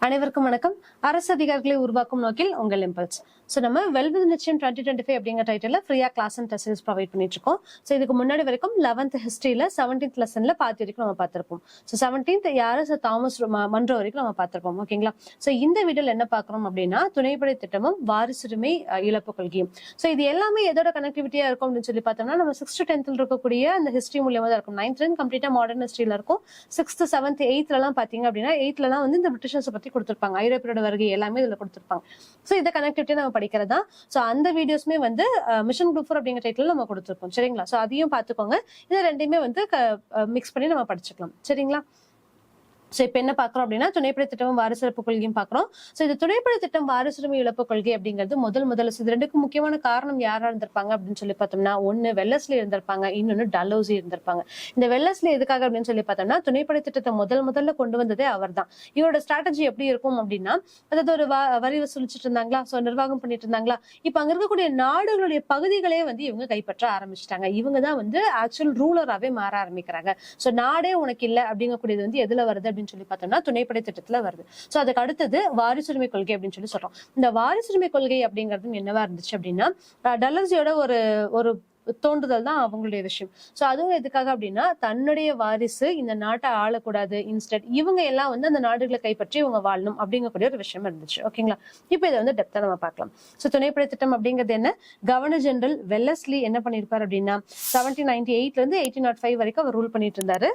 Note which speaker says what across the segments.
Speaker 1: அனைவருக்கும் வணக்கம். அரசு அதிகாரிகளை உருவாக்கும் நோக்கில் உங்கள் இம்பல்ஸ். ஸோ நம்ம வெல்வித் நிச்சயம் 2025 அப்படிங்கிற டைட்டில் ஃப்ரீயா class and test series provide பண்ணிட்டு இருக்கோம். ஸோ இதுக்கு முன்னாடி வரைக்கும் 11th ஹிஸ்டரியில 17th லெசன்ல பாதி வரைக்கும் நம்ம பார்த்திருப்போம். ஸோ 17th யாரு தாமஸ் மன்றோ வரைக்கும் நம்ம பார்த்திருப்போம். ஓகேங்களா? ஸோ இந்த வீடியோல என்ன பார்க்கறோம் அப்படின்னா துணைப்படை திட்டமும் வாரிசுரிமை இழப்பு கொள்கையும். ஸோ இது எல்லாமே எதோட கனெக்டிவிட்டியா இருக்கும் அப்படின்னு சொல்லி பார்த்தோம்னா நம்ம 6th 10th இருக்கக்கூடிய அந்த ஹிஸ்டரி மூலியமா தான் இருக்கும். 9th கம்ப்ளீட்டா மாடர்ன் ஹிஸ்டரியில இருக்கும். 6th 7th 8th எல்லாம் பாத்தீங்க அப்படின்னா 8th எல்லாம் வந்து இந்த பிரிட்டிஷர்ஸ் பத்தி கொடுத்திருப்பாங்க. ஐரோப்பியோட வருகை எல்லாமே இதுல கொடுத்திருப்பாங்க. ஸோ இதை கனெக்டிவிட்டி நம்ம படிக்கிறதா. ஸோ அந்த வீடியோஸ்மே வந்து மிஷன் குரூப் 4 அப்படிங்கிற டைட்டில் நம்ம கொடுத்திருப்போம். சரிங்களா? ஸோ அதையும் பார்த்துக்கோங்க. இது ரெண்டையுமே வந்து மிக்ஸ் பண்ணி நம்ம படிச்சுக்கலாம். சரிங்களா? ஸோ இப்போ என்ன பார்க்குறோம் அப்படின்னா துணைப்படை திட்டமும் வாரிசுரிமை கொள்கையும் பார்க்குறோம். ஸோ இந்த துணைப்படை திட்டம் வாரிசுரிமை இழப்பு கொள்கை அப்படிங்கிறது முதல்ல இது ரெண்டுக்கும் முக்கியமான காரணம் யாரா இருந்திருப்பாங்க அப்படின்னு சொல்லி பார்த்தோம்னா ஒன்னு வெல்லஸ்லி இருந்திருப்பாங்க, இன்னொன்னு டல்ஹௌசி இருந்திருப்பாங்க. இந்த வெல்லஸ்லி எதுக்காக அப்படின்னு சொல்லி பார்த்தோம்னா துணைப்படை திட்டத்தை முதல்ல கொண்டு வந்ததே அவர் தான். இவரோட ஸ்ட்ராட்டஜி எப்படி இருக்கும் அப்படின்னா அதாவது ஒரு வரி வசூலிச்சுட்டு இருந்தாங்களா, ஸோ நிர்வாகம் பண்ணிட்டு இருந்தாங்களா, இப்போ அங்க இருக்கக்கூடிய நாடுகளுடைய பகுதிகளே வந்து இவங்க கைப்பற்ற ஆரம்பிச்சிட்டாங்க. இவங்க தான் வந்து ஆக்சுவல் ரூலராகவே மாற ஆரம்பிக்கிறாங்க. ஸோ நாடே உனக்கு இல்லை அப்படிங்கக்கூடியது வந்து எதுல வருது அப்படின்னு சொல்லி பார்த்தோம்னா துணைப்படை திட்டத்துல வருது. சோ அதுக்கு அடுத்தது வாரிசுரிமை கொள்கை அப்படின்னு சொல்லி சொல்றோம். இந்த வாரிசுரிமை கொள்கை அப்படிங்கிறது என்னவா இருந்துச்சு அப்படின்னா டல்ஹௌசியோட ஒரு தோன்றுதல் தான் அவங்களுடைய விஷயம். சோ அதுவும் எதுக்காக அப்படின்னா தன்னுடைய வாரிசு இந்த நாட்டை ஆளக்கூடாது, இன்ஸ்டெட் இவங்க எல்லாம் வந்து அந்த நாடுகளை கைப்பற்றி இவங்க வாழணும் அப்படிங்கக்கூடிய ஒரு விஷயம் இருந்துச்சு. ஓகேங்களா? இப்போ இதை வந்து டெப்தா நம்ம பார்க்கலாம். சோ துணைப்படை திட்டம் அப்படிங்கிறது என்ன? கவர்னர் ஜெனரல் வெல்லஸ்லி என்ன பண்ணிருப்பாரு அப்படின்னா 1798 இருந்து 1805 வரைக்கும் அவர் ரூல் பண்ணிட்டு இருந்தாரு.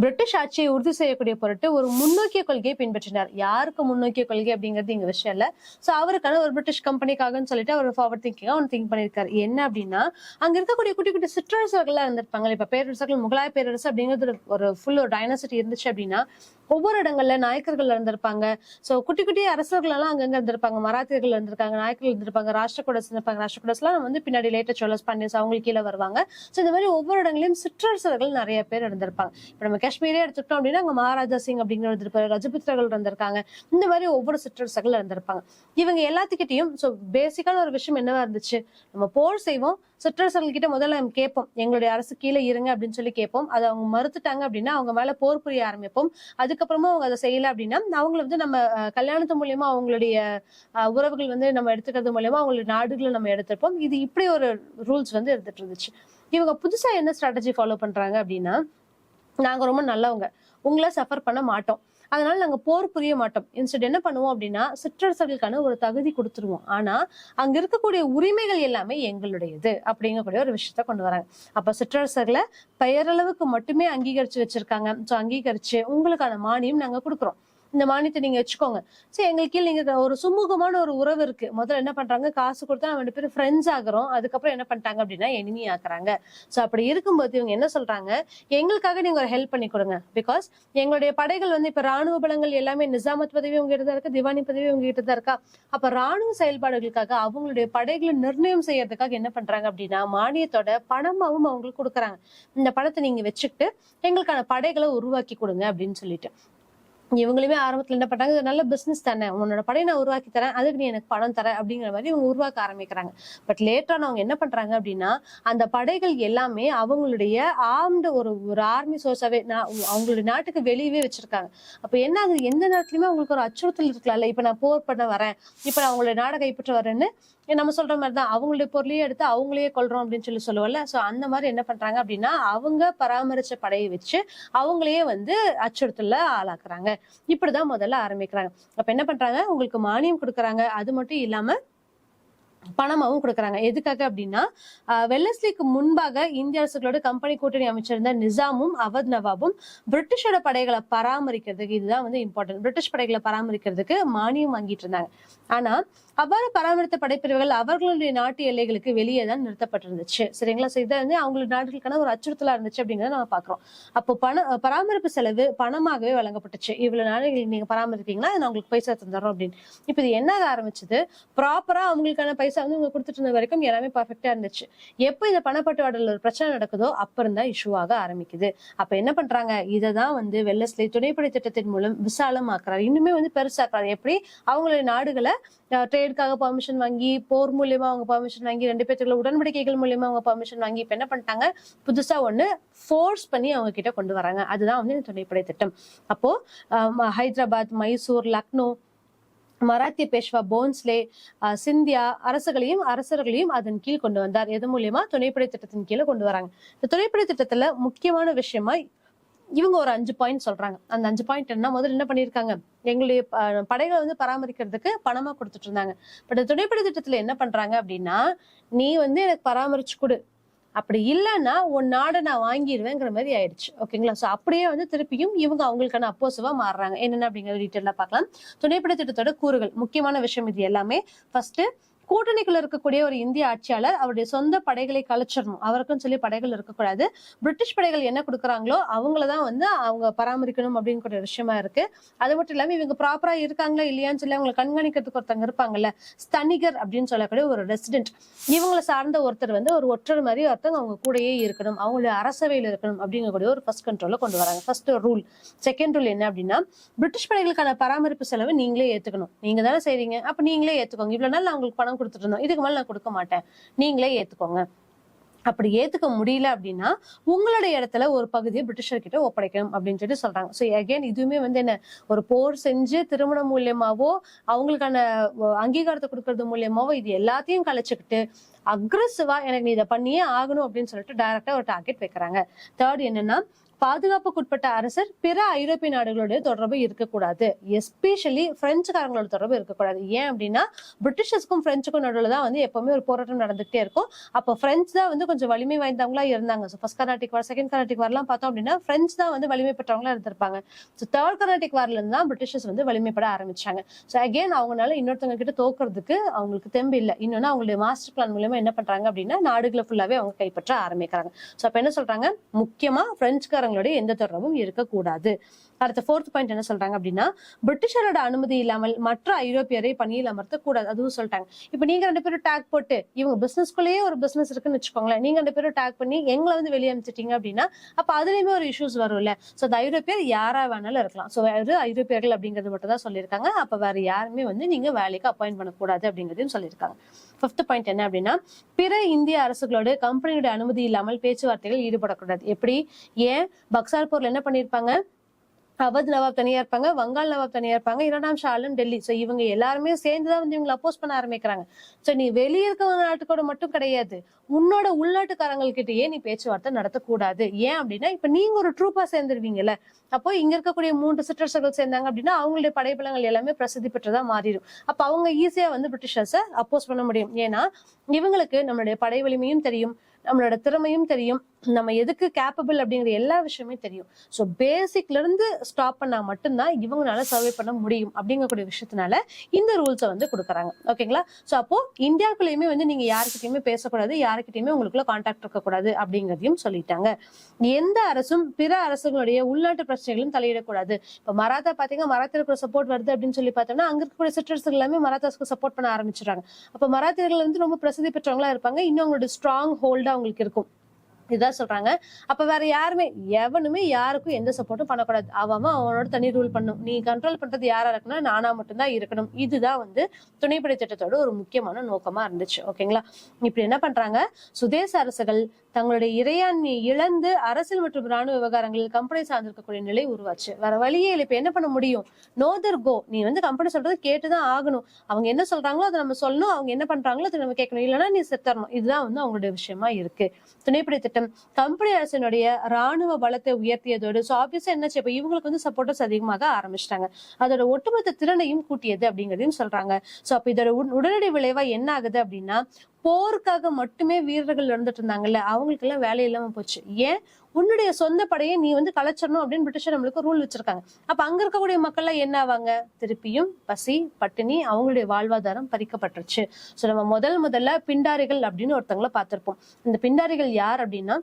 Speaker 1: பிரிட்டிஷ் ஆட்சியை உறுதி செய்யக்கூடிய பொருட்டு ஒரு முன்னோக்கிய கொள்கையை பின்பற்றினார். யாருக்கு முன்னோக்கிய கொள்கை அப்படிங்கிறது இங்க விஷயம் இல்ல. சோ அவருக்கான ஒரு பிரிட்டிஷ் கம்பெனிக்காகன்னு சொல்லிட்டு அவர் ஃபார்வர்ட் திங்கிங்கா ஒன்று திங்க் பண்ணிருக்காரு. என்ன அப்படின்னா அங்க இருக்கக்கூடிய குட்டி குட்டி சிற்றரசர்கள்லாம் இருந்திருப்பாங்க. இப்ப பேரரசர்கள் முகலாய பேரரசு அப்படிங்கிறது ஒரு ஃபுல் ஒரு டைனாசிட்டி இருந்துச்சு அப்படின்னா ஒவ்வொரு இடங்கள்ல நாயக்கர்கள் இருந்திருப்பாங்க. சோ குட்டி குட்டி அரசர்கள் எல்லாம் அங்கங்க இருந்திருப்பாங்க. மராத்தியர்கள் இருந்திருக்காங்க, நாயக்கர்கள் இருந்திருப்பாங்க, ராஷ்டிரகூடஸ் இருந்திருப்பாங்க. ராஷ்டிரகூடஸ் எல்லாம் வந்து பின்னாடி லேட்டர் சோழஸ் பாண்டியஸ் அவங்களுக்கு கீழே வருவாங்க. சோ இந்த மாதிரி ஒவ்வொரு இடங்களையும் சிற்றரசர்கள் நிறைய பேர் இருந்திருப்பாங்க. இப்ப நம்ம காஷ்மீரே எடுத்துக்கிட்டோம் அப்படின்னா அங்க மகாராஜா சிங் அப்படிங்கிற இருந்திருப்பாரு, ரஜபுத்திரர்கள் இருந்திருக்காங்க. இந்த மாதிரி ஒவ்வொரு சிற்றரசர்கள் இருந்திருப்பாங்க. இவங்க எல்லாத்துக்கிட்டையும் சோ பேசிக்கான ஒரு விஷயம் என்னவா இருந்துச்சு, நம்ம போர் செய்வோம், சிற்றரசர்கள் கிட்ட முதல்ல நம்ம கேட்போம், எங்களுடைய அரசு கீழே இருங்க அப்படின்னு சொல்லி கேட்போம். அதை அவங்க மறுத்துட்டாங்க அப்படின்னா அவங்க மேல போர் புரிய ஆரம்பிப்போம். அதுக்கப்புறமா அவங்க அதை செய்யல அப்படின்னா அவங்களை வந்து நம்ம கல்யாணத்து மூலியமா அவங்களுடைய உறவுகள் வந்து நம்ம எடுத்துக்கிறது மூலியமா அவங்களுடைய நாடுகளை நம்ம எடுத்திருப்போம். இது இப்படி ஒரு ரூல்ஸ் வந்து எடுத்துட்டு இருந்துச்சு. இவங்க புதுசா என்ன ஸ்ட்ராட்டஜி ஃபாலோ பண்றாங்க அப்படின்னா நாங்க ரொம்ப நல்லவங்க, உங்களை சஃபர் பண்ண மாட்டோம், அதனால நாங்க போர் புரிய மாட்டோம். இன்ஸ்டெட் என்ன பண்ணுவோம் அப்படின்னா சிற்றரசர்களுக்கான ஒரு தகுதி கொடுத்துருவோம். ஆனா அங்க இருக்கக்கூடிய உரிமைகள் எல்லாமே எங்களுடையது அப்படிங்கக்கூடிய ஒரு விஷயத்த கொண்டு வராங்க. அப்ப சிற்றரசர்களை பெயரளவுக்கு மட்டுமே அங்கீகரிச்சு வச்சிருக்காங்க. சோ அங்கீகரிச்சு உங்களுக்கான மானியம் நாங்க கொடுக்குறோம், இந்த மானியத்தை நீங்க வச்சுக்கோங்க. சரி எங்களுக்கு நீங்க ஒரு சுமூகமான ஒரு உறவு இருக்கு. முதல்ல என்ன பண்றாங்க, காசு கொடுத்தா நம்ம 2 பேரும் ஃப்ரெண்ட்ஸ் ஆகுறோம். அதுக்கப்புறம் என்ன பண்ணிட்டாங்க அப்படின்னா எனிமி ஆக்குறாங்க. சோ அப்படி இருக்கும்போது இவங்க என்ன சொல்றாங்க, எங்களுக்காக நீங்க ஒரு ஹெல்ப் பண்ணி கொடுங்க. பிகாஸ் எங்களுடைய படைகள் வந்து இப்ப ராணுவ பலங்கள் எல்லாமே நிசாமத் பதவி உங்ககிட்ட தான் இருக்கு, திவானி பதவி உங்ககிட்ட தான் இருக்கா. அப்ப ராணுவ செயல்பாடுகளுக்காக அவங்களுடைய படைகளை நிர்ணயம் செய்யறதுக்காக என்ன பண்றாங்க அப்படின்னா மானியத்தோட பணமாவும் அவங்களுக்கு கொடுக்குறாங்க. இந்த பணத்தை நீங்க வச்சுக்கிட்டு எங்களுக்கான படைகளை உருவாக்கி கொடுங்க அப்படின்னு சொல்லிட்டு இவங்களுமே ஆரம்பத்துல என்ன பண்றாங்க, நல்ல பிசினஸ் தானே, உன்னோட படையை நான் உருவாக்கி தரேன், அதுக்கு நீ எனக்கு பணம் தர அப்படிங்கிற மாதிரி இவங்க உருவாக்க ஆரம்பிக்கிறாங்க. பட் லேட்டரான அவங்க என்ன பண்றாங்க அப்படின்னா அந்த படைகள் எல்லாமே அவங்களுடைய ஆர்ம்டு ஒரு ஆர்மி சோர்ஸாவே அவங்களுடைய நாட்டுக்கு வெளியவே வச்சிருக்காங்க. அப்ப என்ன ஆகுது, எந்த நேரத்துலயுமே அவங்களுக்கு ஒரு அச்சுறுத்தல் இருக்கலாம்ல. இப்ப நான் போர் பண்ண வரேன், இப்ப நான் அவங்களுடைய நாடை கைப்பற்ற வரேன்னு நம்ம சொல்ற மாதிரிதான் அவங்களுடைய பொருளையே எடுத்து அவங்களையே கொல்றோம் அப்படின்னு சொல்லி சொல்லுவோம்ல. சோ அந்த மாதிரி என்ன பண்றாங்க அப்படின்னா அவங்க பராமரிச்ச படையை வச்சு அவங்களையே வந்து அச்சுறுத்தல ஆளாக்குறாங்க. இப்படிதான் முதல்ல ஆரம்பிக்கிறாங்க. அப்ப என்ன பண்றாங்க, உங்களுக்கு மானியம் கொடுக்குறாங்க, அது மட்டும் இல்லாம பணமாவும் கொடுக்குறாங்க. எதுக்காக அப்படின்னா வெல்லஸ்லிக்கு முன்பாக இந்திய அரசுகளோட கம்பெனி கூட்டணி அமைச்சிருந்த நிசாமும் அவத் நவாபும் பிரிட்டிஷோட படைகளை பராமரிக்கிறதுக்கு, இதுதான் வந்து இம்பார்ட்டன்ட், பிரிட்டிஷ் படைகளை பராமரிக்கிறதுக்கு மானியம் வாங்கிட்டு இருந்தாங்க. ஆனா அவ்வாறு பராமரித்த படைப்பிரிவுகள் அவர்களுடைய நாட்டு எல்லைகளுக்கு வெளியே தான் நிறுத்தப்பட்டிருந்துச்சு. சரிங்களா? சோ இதை வந்து அவங்களுடைய நாடுகளுக்கான ஒரு அச்சுறுத்தலா இருந்துச்சு அப்படிங்கிறத நம்ம பாக்குறோம். அப்போ பராமரிப்பு செலவு பணமாகவே வழங்கப்பட்டுச்சு. இவ்வளவு நாடுகள் நீங்க பராமரிப்பீங்களா, நான் உங்களுக்கு பைசா தந்துடுறோம் அப்படின்னு. இப்ப இது என்ன ஆரம்பிச்சது, ப்ராப்பரா அவங்களுக்கான பைசா வந்து இவங்க கொடுத்துட்டு இருந்த வரைக்கும் எல்லாமே பர்ஃபெக்டா இருந்துச்சு. எப்போ இந்த பணப்பட்டுவாடல ஒரு பிரச்சனை நடக்குதோ அப்புறம் தான் இஷ்யூ ஆக ஆரம்பிக்குது. அப்ப என்ன பண்றாங்க, இததான் வந்து வெல்லஸ்லி துணைப்படை திட்டத்தின் மூலம் விசாலமாக்குறாரு, இன்னுமே வந்து பெருசாக்குறாரு. எப்படி அவங்களுடைய நாடுகளை ட்ரேடுக்காக பர்மிஷன் வாங்கி, போர் மூலியமா அவங்க பர்மிஷன் வாங்கி, 2 பேத்துக்குள்ள உடன்படிக்கைகள் மூலியமா அவங்க பர்மிஷன் வாங்கி இப்ப என்ன பண்ணிட்டாங்க, புதுசா ஒண்ணு ஃபோர்ஸ் பண்ணி அவங்க கிட்ட கொண்டு வராங்க. அதுதான் வந்து துணைப்படை திட்டம். அப்போ ஹைதராபாத், மைசூர், லக்னோ, மராத்திய பேஷ்வா போன்ஸ்லே, சிந்தியா அரசர்களையும் அதன் கீழ் கொண்டு வந்தார். எது மூலியமா? துணைப்படை திட்டத்தின் கீழே கொண்டு வராங்க. இந்த துணைப்படை திட்டத்துல முக்கியமான விஷயமா இவங்க ஒரு 5 பாயிண்ட் சொல்றாங்க. அந்த 5 பாயிண்ட் என்ன? முதல்ல என்ன பண்ணிருக்காங்க, எங்களுடைய படைகளை வந்து பராமரிக்கிறதுக்கு பணமா கொடுத்துட்டு இருந்தாங்க. பட் துணைப்படை திட்டத்துல என்ன பண்றாங்க அப்படின்னா, நீ வந்து எனக்கு பராமரிச்சு கொடு, அப்படி இல்லைன்னா உன் நாடை நான் வாங்கிடுவேங்கிற மாதிரி ஆயிடுச்சு. ஓகேங்களா? சோ அப்படியே வந்து திருப்பியும் இவங்க அவங்களுக்கான அப்போசிவா மாறுறாங்க. என்னென்ன அப்படிங்கிற டீட்டெயிலா பார்க்கலாம். துணைப்படை திட்டத்தோட கூறுகள், முக்கியமான விஷயம் இது எல்லாமே. ஃபர்ஸ்ட், கூட்டணிக்குள்ள இருக்கக்கூடிய ஒரு இந்திய ஆட்சியாளர் அவருடைய சொந்த படைகளை கலைச்சிடணும். அவருக்குன்னு சொல்லி படைகள் இருக்கக்கூடாது. பிரிட்டிஷ் படைகள் என்ன கொடுக்குறாங்களோ அவங்களதான் வந்து அவங்க பராமரிக்கணும் அப்படிங்கிற விஷயமா இருக்கு. அது மட்டும் இல்லாம இவங்க ப்ராப்பரா இருக்காங்களா இல்லையான்னு சொல்லி அவங்களை கண்காணிக்கிறதுக்கு ஒருத்தங்க இருப்பாங்கல்ல, ஸ்தனிகர் அப்படின்னு சொல்லக்கூடிய ஒரு ரெசிடென்ட், இவங்களை சார்ந்த ஒருத்தர் வந்து ஒரு ஒற்றர் மாதிரி ஒருத்தங்க அவங்க கூடயே இருக்கணும், அவங்களுடைய அரசவையில் இருக்கணும் அப்படிங்கக்கூடிய ஒரு ஃபர்ஸ்ட் கண்ட்ரோல கொண்டு வராங்க. First rule. செகண்ட் ரூல் என்ன அப்படின்னா, பிரிட்டிஷ் படைகளுக்கான பராமரிப்பு செலவு நீங்களே ஏத்துக்கணும். நீங்க தானே செய்றீங்க, அப்ப நீங்களே ஏத்துக்கோங்க. இவ்வளவு நாள் நான் உங்களுக்கு பணம் கொடுத்துட்டு இருந்தோம், இதுக்கு மேல நான் கொடுக்க மாட்டேன், நீங்களே ஏத்துக்கோங்க. அப்படி ஏத்துக்க முடியல அப்படின்னா உங்களுடைய இடத்துல ஒரு பகுதியை பிரிட்டிஷர் கிட்ட ஒப்படைக்கணும் அப்படின்னு சொல்லி சொல்றாங்க. சோ அகைன் இதுவுமே வந்து என்ன, ஒரு போர் செஞ்சு திருமணம் மூலியமாவோ அவங்களுக்கான அங்கீகாரத்தை கொடுக்கறது மூலியமாவோ இது எல்லாத்தையும் கலைச்சுக்கிட்டு அக்ரெசிவா எனக்கு நீ இதை பண்ணியே ஆகணும் அப்படின்னு சொல்லிட்டு டைரக்டா ஒரு டார்கெட் வைக்கிறாங்க. தேர்ட் என்னன்னா, பாதுகாப்புக்குட்பட்ட அரசர் பிற ஐரோப்பிய நாடுகளோட தொடர்பு இருக்கக்கூடாது. எஸ்பெஷலி பிரெஞ்சுக்காரங்களோட தொடர்பு இருக்கக்கூடாது. ஏன் அப்படின்னா, பிரிட்டிஷர்ஸ்க்கும் பிரெஞ்சுக்கும் நடுவில் தான் வந்து எப்பவுமே ஒரு போராட்டம் நடந்துகிட்டே இருக்கும். அப்போ பிரெஞ்சு தான் வந்து கொஞ்சம் வலிமை வாய்ந்தவங்களா இருந்தாங்க. ஃபர்ஸ்ட் கர்நாடிக் வார், செகண்ட் கர்நாடிக் வார்லாம் பார்த்தோம் அப்படின்னா பிரெஞ்சு தான் வந்து வலிமை பெற்றவங்களா இருந்திருப்பாங்க. ஸோ தேர்ட் கர்நாடிக் வார்ல இருந்து தான் பிரிட்டிஷர்ஸ் வந்து வலிமைப்பட ஆரம்பிச்சாங்க. ஸோ அகெயின் அவங்களால இன்னொருத்தவங்க கிட்ட தோக்குறதுக்கு அவங்களுக்கு தெம்பு இல்லை. இன்னொன்னு அவங்களுடைய மாஸ்டர் பிளான் மூலமா என்ன பண்றாங்க அப்படின்னா, நாடுகளை ஃபுல்லாவே அவங்க கைப்பற்ற ஆரம்பிக்கிறாங்க. ஸோ அப்ப என்ன சொல்றாங்க, முக்கியமா பிரெஞ்சுக்காரங்களுடைய எந்த தொடர்பும் இருக்கக்கூடாது. அடுத்த ஃபோர்த் பாயிண்ட் என்ன சொல்றாங்க அப்படின்னா, பிரிட்டிஷரோட அனுமதி இல்லாமல் மற்ற ஐரோப்பியரை பணியில் அமர்த்த கூடாது. அதுவும் சொல்லிட்டாங்க. இப்ப நீங்க 2 பேரும் டேக் போட்டு, இவங்க பிசினஸ்குள்ளேயே ஒரு பிசினஸ் இருக்குன்னு வச்சுக்கோங்களேன், நீங்க 2 பேரும் டேக் பண்ணி எங்களை வந்து வெளியே அனுப்பிச்சிட்டீங்க அப்படின்னா அப்ப அதுலயுமே ஒரு இஷ்யூஸ் வரும்ல. சோ அந்த ஐரோப்பியர் யாரா வேணாலும் இருக்கலாம். சோ ஐரோப்பியர்கள் அப்படிங்கிறது மட்டும் தான் சொல்லியிருக்காங்க. அப்ப வேற யாருமே வந்து நீங்க வேலைக்கு அப்பாயிண்ட் பண்ணக்கூடாது அப்படிங்கிறதையும் சொல்லியிருக்காங்க. ஃபிஃப்த் பாயிண்ட் என்ன அப்படின்னா, பிற இந்திய அரசுகளோட கம்பெனியோட அனுமதி இல்லாமல் பேச்சுவார்த்தைகள் ஈடுபடக்கூடாது. எப்படி? ஏன் பக்சார் போர்ல என்ன பண்ணிருப்பாங்க, அவத் நவாப் தனியா இருப்பாங்க, வங்காள் நவாப் தனியா இருப்பாங்க, 2ஆம் ஷா ஆலம் டெல்லி. சோ இவங்க எல்லாருமே சேர்ந்துதான் வந்து இவங்களை அப்போஸ் பண்ண ஆரம்பிக்கிறாங்க. சோ நீ வெளியே இருக்க நாட்டுக்கூட மட்டும் கிடையாது, உன்னோட உள்நாட்டுக்காரங்கள்கிட்டயே நீ பேச்சுவார்த்தை நடத்தக்கூடாது. ஏன் அப்படின்னா, இப்ப நீங்க ஒரு ட்ரூப்பா சேர்ந்துருவீங்கல்ல, அப்போ இங்க இருக்கக்கூடிய 3 சிற்றரசர்கள் சேர்ந்தாங்க அப்படின்னா அவங்களுடைய படைபலங்கள் எல்லாமே பிரசித்தி பெற்றதா மாறிடும். அப்ப அவங்க ஈஸியா வந்து பிரிட்டிஷர்ஸை அப்போஸ் பண்ண முடியும். ஏன்னா இவங்களுக்கு நம்மளுடைய படை வலிமையும் தெரியும், நம்மளோட திறமையும் தெரியும், நம்ம எதுக்கு கேப்பபிள் அப்படிங்கிற எல்லா விஷயமே தெரியும். ஸோ பேசிக்ல இருந்து ஸ்டாப் பண்ணா மட்டும்தான் இவங்களால சர்வே பண்ண முடியும் அப்படிங்கக்கூடிய விஷயத்தினால இந்த ரூல்ஸை வந்து கொடுக்குறாங்க. ஓகேங்களா? ஸோ அப்போ இந்தியாவுக்குள்ளேயுமே வந்து நீங்க யாருக்கிட்டையுமே பேசக்கூடாது, யாருக்கிட்டையுமே உங்களுக்குள்ள கான்டாக்ட் இருக்கக்கூடாது அப்படிங்கிறதையும் சொல்லிட்டாங்க. எந்த அரசும் பிற அரசுகளுடைய உள்நாட்டு பிரச்சனைகளும் தலையிடக்கூடாது. இப்ப மராத்தா பாத்தீங்கன்னா மராத்தியர்களுக்கு சப்போர்ட் வருது அப்படின்னு சொல்லி பார்த்தோம்னா அங்க இருக்கக்கூடிய சிற்றரசுகள் எல்லாமே மராத்தாஸ்க்கு சப்போர்ட் பண்ண ஆரம்பிச்சிடுறாங்க. அப்ப மராத்தியர்கள் வந்து ரொம்ப பிரசித்தி பெற்றவங்களா இருப்பாங்க, இன்னும் அவங்களோட ஸ்ட்ராங் ஹோல்டா அவங்களுக்கு இருக்கும். இதுதான் சொல்றாங்க. அப்ப வேற யாருமே எவனுமே யாருக்கும் எந்த சப்போர்ட்டும் பண்ணக்கூடாது. அவனோட தனி ரூல் பண்ணும். நீ கண்ட்ரோல் பண்றது யாரா இருக்குன்னா நானா மட்டும்தான் இருக்கணும். இதுதான் வந்து துணைப்படை திட்டத்தோட ஒரு முக்கியமான நோக்கமா இருந்துச்சு. ஓகேங்களா? இப்படி என்ன பண்றாங்க, சுதேச அரசுகள் தங்களுடைய இறையாண்மையை இழந்து அரசியல் மற்றும் ராணுவ விவகாரங்களில் கம்பெனி சார்ந்திருக்கக்கூடிய நிலை உருவாச்சு. வேற வழியே இல்லை. இப்ப என்ன பண்ண முடியும், நோதர் கோ, நீ வந்து கம்பெனி சொல்றது கேட்டுதான் ஆகணும். அவங்க என்ன சொல்றாங்களோ அதை நம்ம சொல்லணும், அவங்க என்ன பண்றாங்களோ அதை நம்ம கேட்கணும், இல்லைன்னா நீ செத்தரணும். இதுதான் வந்து அவங்களுடைய விஷயமா இருக்கு. துணைப்படை திட்டம் கம்பெனி அரசினுடைய ராணுவ பலத்தை உயர்த்தியதோடு ஆப்வியஸா என்ன இப்ப இவங்களுக்கு வந்து சப்போர்ட்டர்ஸ் அதிகமாக ஆரம்பிச்சிட்டாங்க, அதோட ஒட்டுமொத்த திறனையும் கூட்டியது அப்படிங்கிறதையும் சொல்றாங்க. சோ அப்ப இதோட உடனடி விளைவா என்ன ஆகுது அப்படின்னா, போருக்காக மட்டுமே வீரர்கள் இருந்துட்டு இருந்தாங்கல்ல, அவங்களுக்கு எல்லாம் வேலை இல்லாம போச்சு. ஏன்? உன்னுடைய சொந்த படையை நீ வந்து கலைச்சிடணும் அப்படின்னு பிரிட்டிஷர் நம்மளுக்கு ரூல் வச்சிருக்காங்க. அப்ப அங்க இருக்கக்கூடிய மக்கள் எல்லாம் என்ன ஆவாங்க, திருப்பியும் பசி பட்டினி, அவங்களுடைய வாழ்வாதாரம் பறிக்கப்பட்டுருச்சு. சோ நம்ம முதல்ல பிண்டாரிகள் அப்படின்னு ஒருத்தவங்களை பார்த்திருப்போம். இந்த பிண்டாரிகள் யார் அப்படின்னா,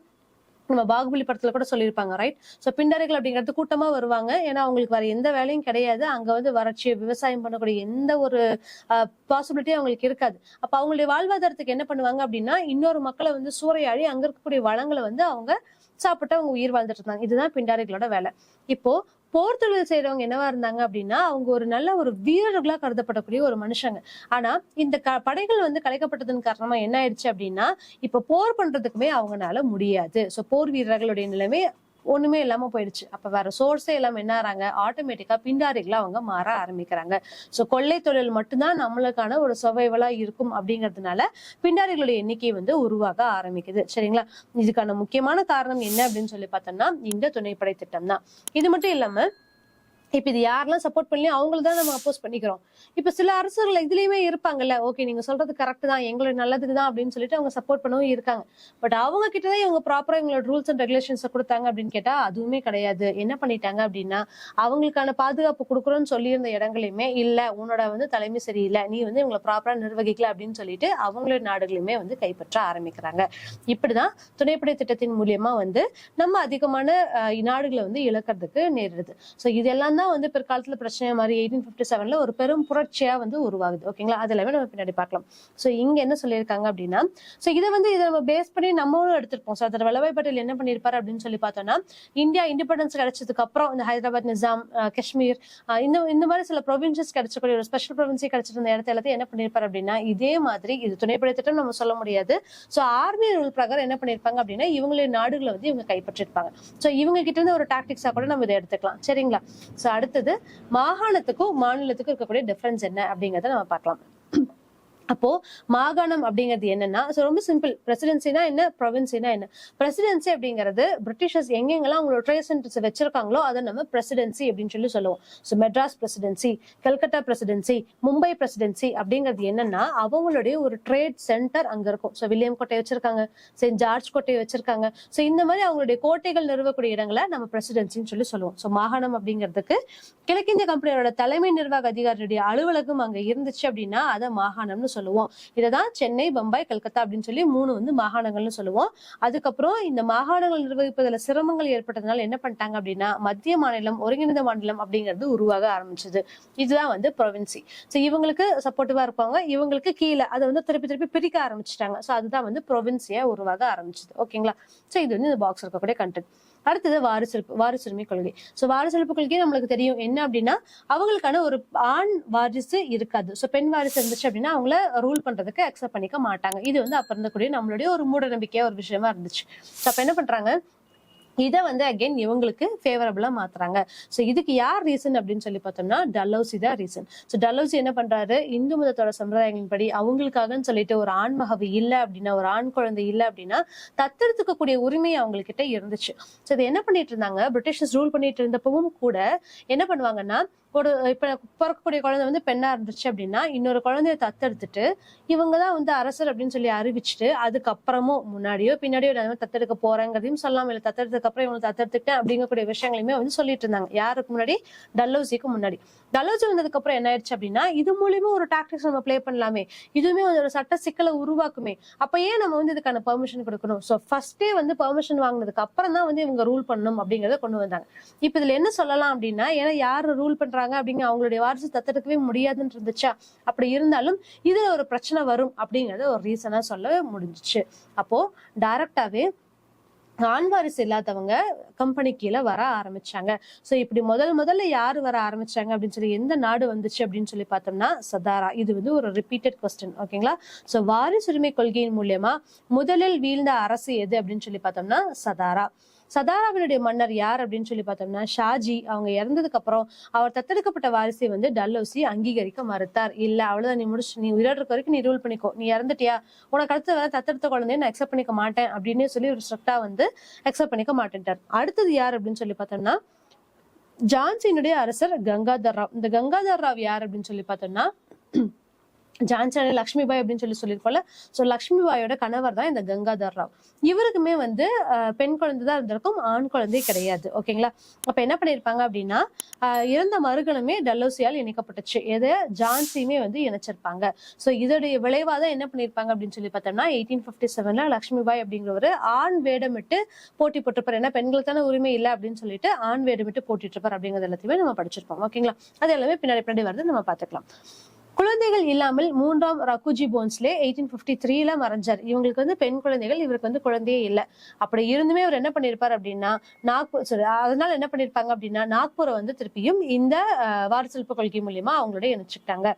Speaker 1: நம்ம பாகுபலி படத்துல கூட சொல்லியிருப்பாங்க, ரைட்? சோ பிண்டாரிகள் அப்படிங்கிறது கூட்டமா வருவாங்க. ஏன்னா அவங்களுக்கு வேற எந்த வேலையும் கிடையாது, அங்க வந்து வறட்சி விவசாயம் பண்ணக்கூடிய எந்த ஒரு பாசிபிலிட்டியும் அவங்களுக்கு இருக்காது. அப்ப அவங்களுடைய வாழ்வாதாரத்துக்கு என்ன பண்ணுவாங்க அப்படின்னா, இன்னொரு மக்களை வந்து சூறையாடி அங்க இருக்கக்கூடிய வளங்களை வந்து அவங்க சாப்பிட்டு அவங்க உயிர் வாழ்ந்துட்டு இருந்தாங்க. இதுதான் பிண்டாரிகளோட வேலை. இப்போ போர் தொழில் செய்யறவங்க என்னவா இருந்தாங்க அப்படின்னா அவங்க ஒரு நல்ல ஒரு வீரர்களா கருதப்படக்கூடிய ஒரு மனுஷங்க. ஆனா இந்த படைகள் வந்து கலைக்கப்பட்டதன் காரணமா என்ன ஆயிடுச்சு அப்படின்னா இப்ப போர் பண்றதுக்குமே அவங்கனால முடியாது. சோ போர் வீரர்களுடைய நிலைமை ஒண்ணுமே இல்லாம போயிடுச்சு. அப்ப வேற சோர்ஸே இல்லாம என்ன ஆறாங்க, ஆட்டோமேட்டிக்கா பிண்டாரிகளா அவங்க மாற ஆரம்பிக்கிறாங்க. சோ கொள்ளை தொழில் மட்டும்தான் நம்மளுக்கான ஒரு சர்வைவலா இருக்கும் அப்படிங்கிறதுனால பிண்டாரிகளுடைய எண்ணிக்கை வந்து உருவாக ஆரம்பிக்குது. சரிங்களா? இதுக்கான முக்கியமான காரணம் என்ன அப்படின்னு சொல்லி பார்த்தோம்னா இந்த துணைப்படை திட்டம் தான். இது மட்டும் இல்லாம இப்ப இது யாரெல்லாம் சப்போர்ட் பண்ணி அவங்களதான் நம்ம அப்போஸ் பண்ணிக்கிறோம். இப்ப சில அரசர்கள் இதுலயுமே இருப்பாங்கல்ல, ஓகே நீங்க சொல்றது கரெக்ட் தான், எங்களுடைய நல்லதுக்கு தான் அப்படின்னு சொல்லிட்டு அவங்க சப்போர்ட் பண்ணவும் இருக்காங்க. பட் அவங்க கிட்டதான் இவங்க ப்ராப்பரா இவங்களோட ரூல்ஸ் அண்ட் ரெகுலேஷன்ஸ் கொடுத்தாங்க அப்படின்னு கேட்டா அதுவுமே கிடையாது. என்ன பண்ணிட்டாங்க அப்படின்னா அவங்களுக்கான பாதுகாப்பு கொடுக்குறோம்னு சொல்லியிருந்த இடங்களையுமே இல்ல, உன்னோட வந்து தலைமை சரியில்லை, நீ வந்து இவங்களை ப்ராப்பரா நிர்வகிக்கல அப்படின்னு சொல்லிட்டு அவங்களோட நாடுகளுமே வந்து கைப்பற்ற ஆரம்பிக்கிறாங்க. இப்படிதான் துணைப்படை திட்டத்தின் மூலியமா வந்து நம்ம அதிகமான நாடுகளை வந்து இழக்கிறதுக்கு நேரிடுது. சோ இதெல்லாம் தான் வந்து பிற்காலத்துல பிரச்சனை மாதிரி 1857ல ஒரு பெரும் புரட்சியா வந்து உருவாகுது. ஓகேங்களா? அது எல்லாமே நம்ம பின்னாடி பார்க்கலாம். சோ இங்க என்ன சொல்லியிருக்காங்க அப்படின்னா சோ இதை நம்ம பேஸ் பண்ணி நம்மளும் எடுத்திருப்போம். சர்தார் வல்லபாய் பட்டேல் என்ன பண்ணிருப்பாரு அப்படின்னு சொல்லி பார்த்தோம்னா இந்தியா இண்டிபெண்டன்ஸ் கிடைச்சதுக்கு அப்புறம் இந்த ஹைதராபாத் நிசாம், காஷ்மீர், இந்த மாதிரி சில ப்ரொவின்சஸ் கிடைச்சக்கூடிய ஒரு ஸ்பெஷல் ப்ரொவின்சி கிடைச்சிருந்த இடத்த எல்லாத்தையும் என்ன பண்ணிருப்பாரு அப்படின்னா இதே மாதிரி இது துணைப்படை திட்டம் நம்ம சொல்ல முடியாது. சோ ஆர்மி ரூல் பிரகாரம் என்ன பண்ணிருப்பாங்க அப்படின்னா இவங்களுடைய நாடுகளை வந்து இவங்க கைப்பற்றிருப்பாங்க. சோ இவங்க கிட்ட இருந்து ஒரு டாக்டிக்ஸா கூட நம்ம இதை எடுத்துக்கலாம். சரிங்களா? சோ அடுத்தது மாகாணத்துக்கும் மாநிலத்துக்கும் இருக்கக்கூடிய டிஃபரன்ஸ் என்ன அப்படிங்கறத நம்ம பார்க்கலாம். அப்போ மாகாணம் அப்படிங்கிறது என்னன்னா ரொம்ப சிம்பிள். பிரசிடென்சினா என்ன, ப்ரொவின்சினா என்ன? பிரசிடென்சி அப்படிங்கிறது பிரிட்டிஷர்ஸ் எங்கெங்கெல்லாம் அவங்களோட ட்ரேட் சென்டர்ஸ் வச்சிருக்காங்களோ அதை நம்ம பிரசிடென்சி அப்படின்னு சொல்லி சொல்லுவோம். So Madras presidency, Calcutta presidency, Mumbai presidency அப்படிங்கிறது என்னன்னா அவங்களுடைய ஒரு ட்ரேட் சென்டர் அங்க இருக்கும். ஸோ வில்லியம் கோட்டை வச்சிருக்காங்க, செயின்ட் ஜார்ஜ் கோட்டை வச்சிருக்காங்க. ஸோ இந்த மாதிரி அவங்களுடைய கோட்டைகள் நிறுவக்கூடிய இடங்களை நம்ம பிரசிடென்சின்னு சொல்லி சொல்லுவோம். ஸோ மாகாணம் அப்படிங்கிறதுக்கு கிழக்கிந்திய கம்பெனியோட தலைமை நிர்வாக அதிகாரியுடைய அலுவலகம் அங்க இருந்துச்சு அப்படின்னா அதை மாகாணம்னு சொல்லுவோம். இததான் சென்னை, பம்பாய், கல்கத்தா அப்படின்னு சொல்லி 3 வந்து மாகாணங்கள்னு சொல்லுவோம். அதுக்கப்புறம் இந்த மாகாணங்கள் நிர்வகிப்பதில் சிரமங்கள் ஏற்பட்டதுனால என்ன பண்ணிட்டாங்க அப்படின்னா மத்திய மாநிலம், ஒருங்கிணைந்த மாநிலம் அப்படிங்கிறது உருவாக ஆரம்பிச்சது. இதுதான் வந்து ப்ரொவின்சி. சோ இவங்களுக்கு சப்போர்ட்டிவா இருப்பாங்க, இவங்களுக்கு கீழே அதை வந்து திருப்பி பிரிக்க ஆரம்பிச்சுட்டாங்க. சோ அதுதான் வந்து ப்ரொவின்சியா உருவாக ஆரம்பிச்சது. ஓகேங்களா? சோ இது வந்து இந்த பாக்ஸ் இருக்கக்கூடிய கண்டென்ட். அடுத்தது வாரிசுரிமை கொள்கை. சோ வாரிசுரிமை கொள்கை நம்மளுக்கு தெரியும் என்ன அப்படின்னா அவங்களுக்கான ஒரு ஆண் வாரிசு இருக்காது. சோ பெண் வாரிசு இருந்துச்சு அப்படின்னா அவங்கள ரூல் பண்றதுக்கு அக்செப்ட் பண்ணிக்க மாட்டாங்க. இது வந்து அப்ப இருந்தக்கூடிய நம்மளுடைய ஒரு மூட நம்பிக்கையா ஒரு விஷயமா இருந்துச்சு. அப்ப என்ன பண்றாங்க, இதை வந்து அகைன் இவங்களுக்கு ஃபேவரபிளா மாத்துறாங்க. சோ இதுக்கு யார் ரீசன் அப்படின்னு சொல்லி பார்த்தோம்னா டல்ஹௌசி தான் ரீசன். சோ டல்ஹௌசி என்ன பண்றாரு, இந்து மதத்தோட சம்பிரதாயங்களின் படி அவங்களுக்காகன்னு சொல்லிட்டு ஒரு ஆண் மகவு இல்ல அப்படின்னா, ஒரு ஆண் குழந்தை இல்ல அப்படின்னா தத்தெடுத்துக்கக்கூடிய உரிமை அவங்க கிட்ட இருந்துச்சு. சோ இது என்ன பண்ணிட்டு இருந்தாங்க, பிரிட்டிஷர்ஸ் ரூல் பண்ணிட்டு இருந்தப்பவும் கூட என்ன பண்ணுவாங்கன்னா ஒரு இப்ப பிறக்கக்கூடிய குழந்தை வந்து பெண்ணா இருந்துச்சு அப்படின்னா இன்னொரு குழந்தைய தத்தெடுத்துட்டு இவங்கதான் வந்து அரசர் அப்படின்னு சொல்லி அறிவிச்சுட்டு அதுக்கப்புறமும் முன்னாடியோ பின்னாடியோ நான் தத்தெடுக்க போறேங்கிறதையும் சொல்லலாம். இல்ல தத்தெடுத்ததுக்கு அப்புறம் இவங்க தத்தெடுத்துட்டேன் அப்படிங்கக்கூடிய விஷயங்களையுமே வந்து சொல்லிட்டு இருந்தாங்க. யாருக்கு முன்னாடி, டல்ஹௌசிக்கு முன்னாடி. டல்ஹௌசி வந்ததுக்கு அப்புறம் என்ன ஆயிடுச்சு அப்படின்னா இது மூலியமா ஒரு டாக்டிக்ஸ் நம்ம பிளே பண்ணலாமே, இதுவுமே ஒரு சட்ட சிக்கலை உருவாக்குமே, அப்ப ஏன் நம்ம வந்து இதுக்கான பெர்மிஷன் கொடுக்கணும். சோ ஃபர்ஸ்டே வந்து பெர்மிஷன் வாங்கினதுக்கு அப்புறம் தான் வந்து இவங்க ரூல் பண்ணணும் அப்படிங்கறத கொண்டு வந்தாங்க. இப்ப இதுல என்ன சொல்லலாம் அப்படின்னா ஏன்னா யாரு ரூல் பண்றாங்க அப்படிங்க அவங்களுடைய வாரிசு தத்தெடுக்கவே முடியாதுன்னு இருந்துச்சா, அப்படி இருந்தாலும் இதுல ஒரு பிரச்சனை வரும் அப்படிங்கறத ஒரு ரீசனா சொல்ல முடிஞ்சிச்சு. அப்போ டைரக்டாவே ஆண் வாரிசு இல்லாதவங்க கம்பெனி கீழே வர ஆரம்பிச்சாங்க. சோ இப்படி முதல்ல யாரு வர ஆரம்பிச்சாங்க அப்படின்னு சொல்லி எந்த நாடு வந்துச்சு அப்படின்னு சொல்லி பார்த்தோம்னா சதாரா. இது வந்து ஒரு ரிப்பீட்டட் கொஸ்டின். ஓகேங்களா? சோ வாரிசுரிமை கொள்கையின் மூலியமா முதலில் வீழ்ந்த அரசு எது அப்படின்னு சொல்லி பார்த்தோம்னா சதாரா. சதாராவினுடைய மன்னர் யார் அப்படின்னு சொல்லி பார்த்தோம்னா ஷாஜி. அவங்க இறந்ததுக்கு அப்புறம் அவர் தத்தெடுக்கப்பட்ட வாரிசை வந்து டல்ஹௌசி அங்கீகரிக்க மறுத்தார். இல்ல அவ்வளவுதான், நீ முடிச்சு, நீ உயிரோடு இருக்க வரைக்கும் நீ ரூல் பண்ணிக்கோ, நீ இறந்துட்டியா உனக்கு அடுத்து வேற தத்தெடுத்த குழந்தைய நான் அக்செப்ட் பண்ணிக்க மாட்டேன் அப்படின்னு சொல்லி ஒரு ஸ்ட்ரிக்டா வந்து அக்செப்ட் பண்ணிக்க மாட்டேன்ட்டார். அடுத்தது யார் அப்படின்னு சொல்லி பார்த்தோம்னா ஜான்சியினுடைய அரசர் கங்காதர் ராவ். இந்த கங்காதர் ராவ் யார் அப்படின்னு சொல்லி பார்த்தோம்னா ஜான்சன் லக்ஷ்மி பாய் அப்படின்னு சொல்லியிருப்போம்ல. சோ லக்ஷ்மி பாயோட கணவர் தான் இந்த கங்காதர் ராவ். இவருக்குமே வந்து பெண் குழந்தை தான் இருந்திருக்கும், ஆண் குழந்தை கிடையாது. ஓகேங்களா? அப்ப என்ன பண்ணிருப்பாங்க அப்படின்னா இறந்த மறுகணமே டல்ஹௌசியால் இணைக்கப்பட்டுச்சு. எதை ஜான்சியுமே வந்து இணைச்சிருப்பாங்க. சோ இதோடைய விளைவாதான் என்ன பண்ணிருப்பாங்க அப்படின்னு சொல்லி பார்த்தோம்னா 1857ல லக்ஷ்மி பாய் அப்படிங்கிறவரு ஆண் வேடமிட்டு போட்டி போட்டிருப்பாரு. ஏன்னா பெண்களுக்கு தானே உரிமை இல்லை அப்படின்னு சொல்லிட்டு ஆண் வேடமிட்டு போட்டிட்டு இருப்பார் அப்படிங்கிறது எல்லாத்தையுமே நம்ம படிச்சிருப்போம். ஓகேங்களா? அது எல்லாமே பின்னாடி வருது, நம்ம பாத்துக்கலாம். குழந்தைகள் இல்லாமல் மூன்றாம் ரகுஜி போன்ஸ்லே 1853ல மறைஞ்சார். இவங்களுக்கு வந்து பெண் குழந்தைகள், இவருக்கு வந்து குழந்தையே இல்லை. அப்படி இருந்துமே அவர் என்ன பண்ணிருப்பார் அப்படின்னா அதனால என்ன பண்ணிருப்பாங்க அப்படின்னா நாக்பூரை வந்து திருப்பியும் இந்த வாரிசளிப்பு கொள்கை மூலியமா அவங்களோட இணைச்சுக்கிட்டாங்க.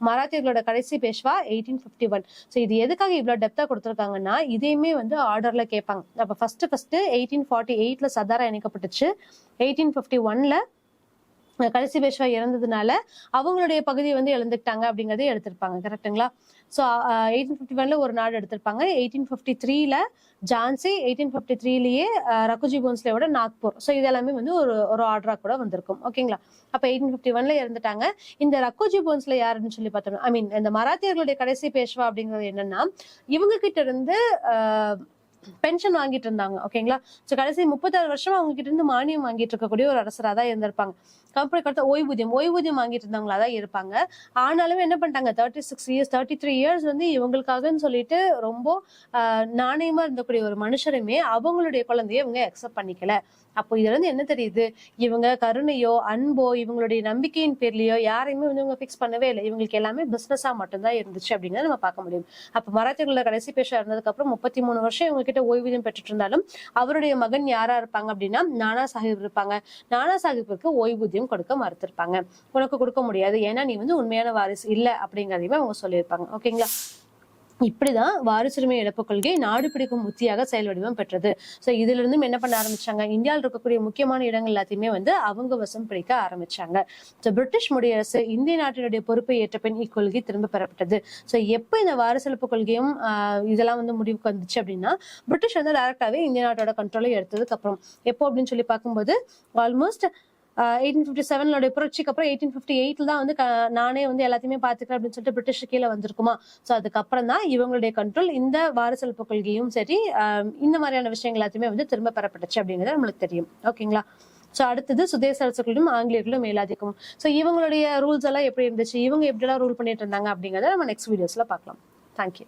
Speaker 1: மராத்தியர்களோட கடைசி பேஷ்வா 1851. ஸோ இது எதுக்காக இவ்வளவு டெப்தா கொடுத்துருக்காங்கன்னா இதையுமே வந்து ஆர்டர்ல கேட்பாங்க. அப்ப ஃபர்ஸ்ட் 1848ல சதாரா இணைக்கப்பட்டுச்சு. 1851ல கடைசி பேஷ்வா இறந்ததுனால அவங்களுடைய பகுதியை வந்து இழந்துக்கிட்டாங்க அப்படிங்கறதே எடுத்திருப்பாங்க. கரெக்டுங்களா? ஸோ 1851ல ஒரு நாடு எடுத்திருப்பாங்க. 1853ல ஜான்சி, 1853லயே ரகுஜி போன்ஸ்லேயோட நாக்பூர். ஸோ இது எல்லாமே வந்து ஒரு ஆர்டரா கூட வந்திருக்கும். ஓகேங்களா? அப்ப 1851ல இறந்துட்டாங்க. இந்த ரகுஜி போன்ஸ்ல யாருன்னு சொல்லி பார்த்தோம்னா இந்த மராத்தியர்களுடைய கடைசி பேஷ்வா அப்படிங்கிறது என்னன்னா இவங்க கிட்ட இருந்து பென்ஷன் வாங்கிட்டு இருந்தாங்க. ஓகேங்களா? சோ கடைசி 36 வருஷமா அவங்க கிட்ட இருந்து மானியம் வாங்கிட்டு இருக்கக்கூடிய ஒரு அரசரா தான் இருந்திருப்பாங்க. கம்பெனி கொடுத்த ஓய்வூதியம் வாங்கிட்டு இருந்தவங்களா தான் இருப்பாங்க. ஆனாலுமே என்ன பண்ணிட்டாங்க, 36 இயர்ஸ் 33 இயர்ஸ் வந்து இவங்களுக்காகன்னு சொல்லிட்டு ரொம்ப நாணயமா இருந்தக்கூடிய ஒரு மனுஷருமே அவங்களுடைய குழந்தைய இவங்க அக்செப்ட் பண்ணிக்கல. அப்போ இதுல இருந்து என்ன தெரியுது, இவங்க கருணையோ அன்போ இவங்களுடைய நம்பிக்கையின் பேர்லயோ யாரையுமே வந்து இவங்க பிக்ஸ் பண்ணவே இல்லை. இவங்களுக்கு எல்லாமே பிசினஸா மட்டும்தான் இருந்துச்சு அப்படிங்கறத நம்ம பார்க்க முடியும். அப்ப மராத்தியர்களோட கடைசி பேஷா இருந்ததுக்கு அப்புறம் 33 வருஷம் இவங்க கிட்ட ஓய்வூதியம் பெற்றுட்டு இருந்தாலும் அவருடைய மகன் யாரா இருப்பாங்க அப்படின்னா நானா சாஹிப் இருப்பாங்க. நானா சாஹிப்புக்கு ஓய்வூதியம் கொடுக்க மறுத்திருப்பாங்க. உனக்கு கொடுக்க முடியாது, ஏன்னா நீ வந்து உண்மையான வாரிசு இல்ல அப்படிங்கறதையுமே அவங்க சொல்லியிருப்பாங்க. ஓகேங்களா? இப்படிதான் வாரிசுரிமை இழப்பு கொள்கை நாடு பிடிக்கும் உத்தியாக செயல் வடிவம் பெற்றது. சோ இதுல இருந்தும் என்ன பண்ண ஆரம்பிச்சாங்க, இந்தியாவில் இருக்கக்கூடிய முக்கியமான இடங்கள் எல்லாத்தையுமே வந்து அவங்க வசம் பிடிக்க ஆரம்பிச்சாங்க. சோ பிரிட்டிஷ் முடியரசு இந்திய நாட்டினுடைய பொறுப்பை ஏற்ற பின் இக்கொள்கை திரும்ப பெறப்பட்டது. சோ எப்ப இந்த வாரிசளிப்பு கொள்கையும் இதெல்லாம் வந்து முடிவுக்கு வந்துச்சு அப்படின்னா பிரிட்டிஷ் வந்து டைரக்டாவே இந்திய நாட்டோட கண்ட்ரோலை எடுத்ததுக்கு அப்புறம். எப்போ அப்படின்னு சொல்லி பார்க்கும்போது ஆல்மோஸ்ட் 1857 புரட்சிக்கு அப்புறம் 1858 தான் வந்து நானே வந்து எல்லாத்தையுமே பாத்துக்கிறேன் அப்படின்னு சொல்லிட்டு பிரிட்டிஷ் கீழே வந்திருக்குமா. சோ அதுக்கப்புறம் தான் இவங்களுடைய கண்ட்ரோல் இந்த வாரிசளிப்பு கொள்கையும் சரி இந்த மாதிரியான விஷயங்கள் எல்லாத்தையுமே வந்து திரும்ப பெறப்பட்டுச்சு அப்படிங்கிறது நம்மளுக்கு தெரியும். ஓகேங்களா? சோ அடுத்தது சுதேச அரசுகளும் ஆங்கிலேயர்களும் மேலாதிக்கம். சோ இவங்களுடைய ரூல்ஸ் எல்லாம் எப்படி இருந்துச்சு, இவங்க எப்படி எல்லாம் ரூல் பண்ணிட்டு இருந்தாங்க அப்படிங்கறத நம்ம நெக்ஸ்ட் வீடியோஸ்ல பார்க்கலாம். தேங்க்யூ.